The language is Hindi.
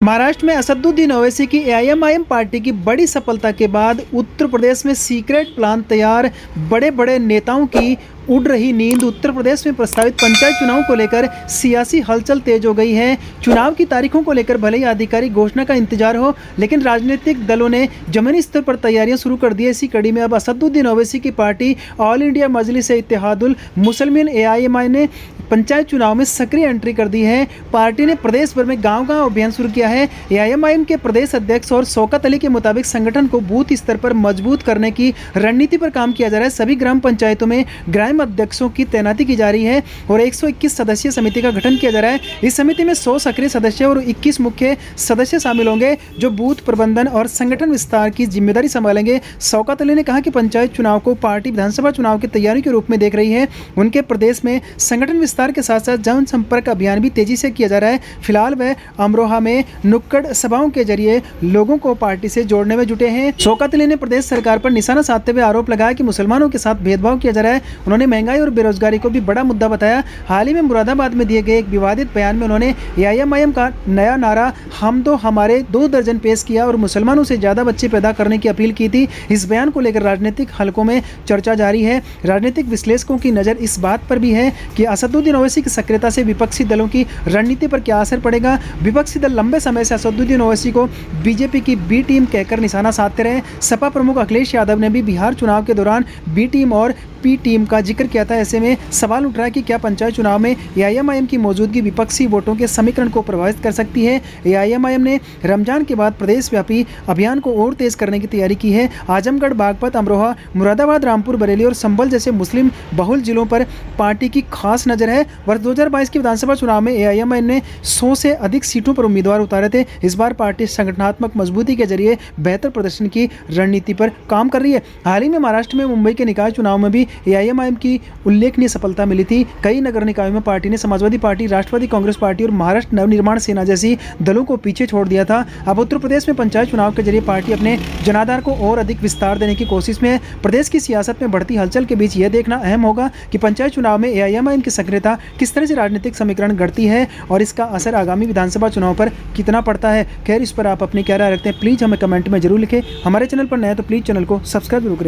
महाराष्ट्र में असदुद्दीन ओवैसी की एआईएमआईएम पार्टी की बड़ी सफलता के बाद उत्तर प्रदेश में सीक्रेट प्लान तैयार, बड़े बड़े नेताओं की उड़ रही नींद। उत्तर प्रदेश में प्रस्तावित पंचायत चुनाव को लेकर सियासी हलचल तेज हो गई है। चुनाव की तारीखों को लेकर भले ही आधिकारिक घोषणा का इंतजार हो, लेकिन राजनीतिक दलों ने जमीनी स्तर पर तैयारियां शुरू कर दी है। इसी कड़ी में अब असदुद्दीन ओवैसी की पार्टी ऑल इंडिया मजलिस-ए-इत्तेहादुल मुसलिमीन एआईएमआई ने पंचायत चुनाव में सक्रिय एंट्री कर दी है। पार्टी ने प्रदेश भर में गांव-गांव अभियान शुरू किया है। एआईएमआईएम के प्रदेश अध्यक्ष और शौकत अली के मुताबिक संगठन को बूथ स्तर पर मजबूत करने की रणनीति पर काम किया जा रहा है। सभी ग्राम पंचायतों में ग्राम अध्यक्षों की तैनाती की जा रही है और 121 सदस्यीय समिति का गठन किया जा रहा है। इस समिति में 100 सक्रिय सदस्य और 21 मुख्य सदस्य शामिल होंगे, जो बूथ प्रबंधन और संगठन विस्तार की जिम्मेदारी संभालेंगे। शौकत अली ने कहा कि पंचायत चुनाव को पार्टी विधानसभा चुनाव की तैयारी के रूप में देख रही है। उनके प्रदेश में संगठन विस्तार के साथ साथ जनसंपर्क अभियान भी तेजी से किया जा रहा है। फिलहाल वह अमरोहा में नुक्कड़ सभाओं के जरिए लोगों को पार्टी से जोड़ने में जुटे हैं। शौकत अली ने प्रदेश सरकार पर निशाना साधते हुए आरोप लगाया कि मुसलमानों के साथ भेदभाव किया जा रहा है। उन्होंने महंगाई और बेरोजगारी को भी बड़ा मुद्दा बताया। हाल ही में मुरादाबाद में दिए गए एक विवादित बयान में उन्होंने एआईएमआईएम का नया नारा हम दो हमारे 2 दर्जन पेश किया और मुसलमानों से ज्यादा बच्चे पैदा करने की अपील की थी। इस बयान को लेकर राजनीतिक हलकों में चर्चा जारी है। राजनीतिक विश्लेषकों की नजर इस बात पर भी है कि असदुद्दीन ओवैसी की सक्रियता से विपक्षी दलों की रणनीति पर क्या असर पड़ेगा। विपक्षी दल लंबे समय से असदुद्दीन ओवैसी को बीजेपी की बी टीम कहकर निशाना साधते रहे। सपा प्रमुख अखिलेश यादव ने भी बिहार चुनाव के दौरान बी टीम और पी टीम का जिक्र किया था। ऐसे में सवाल उठ रहा है कि क्या पंचायत चुनाव में एआईएमआईएम की मौजूदगी विपक्षी वोटों के समीकरण को प्रभावित कर सकती है। एआईएमआईएम ने रमजान के बाद प्रदेश व्यापी अभियान को और तेज करने की तैयारी की है। आजमगढ़, बागपत, अमरोहा, मुरादाबाद, रामपुर, बरेली और संभल जैसे मुस्लिम बहुल जिलों पर पार्टी की खास नजर है। वर्ष 2022 के विधानसभा चुनाव में एआईएमआईएम ने 100 से अधिक सीटों पर उम्मीदवार उतारे थे। इस बार पार्टी संगठनात्मक मजबूती के जरिए बेहतर प्रदर्शन की रणनीति पर काम कर रही है। हाल ही में महाराष्ट्र में मुंबई के निकाय चुनाव में भी एआईएमआईएम की उल्लेखनीय सफलता मिली थी। कई नगर निकायों में पार्टी ने समाजवादी पार्टी, राष्ट्रवादी कांग्रेस पार्टी और महाराष्ट्र नवनिर्माण सेना जैसी दलों को पीछे छोड़ दिया था। अब उत्तर प्रदेश में पंचायत चुनाव के जरिए पार्टी अपने जनाधार को और अधिक विस्तार देने की कोशिश में है। प्रदेश की सियासत में बढ़ती हलचल के बीच यह देखना अहम होगा कि पंचायत चुनाव में एआईएमआईएम की सक्रियता किस तरह से राजनीतिक समीकरण गढ़ती है और इसका असर आगामी विधानसभा चुनाव पर कितना पड़ता है। खैर, इस पर आप अपनी क्या राय रखते हैं, प्लीज़ हमें कमेंट में जरूर लिखें। हमारे चैनल पर नए तो प्लीज़ चैनल को सब्सक्राइब जरूर करें।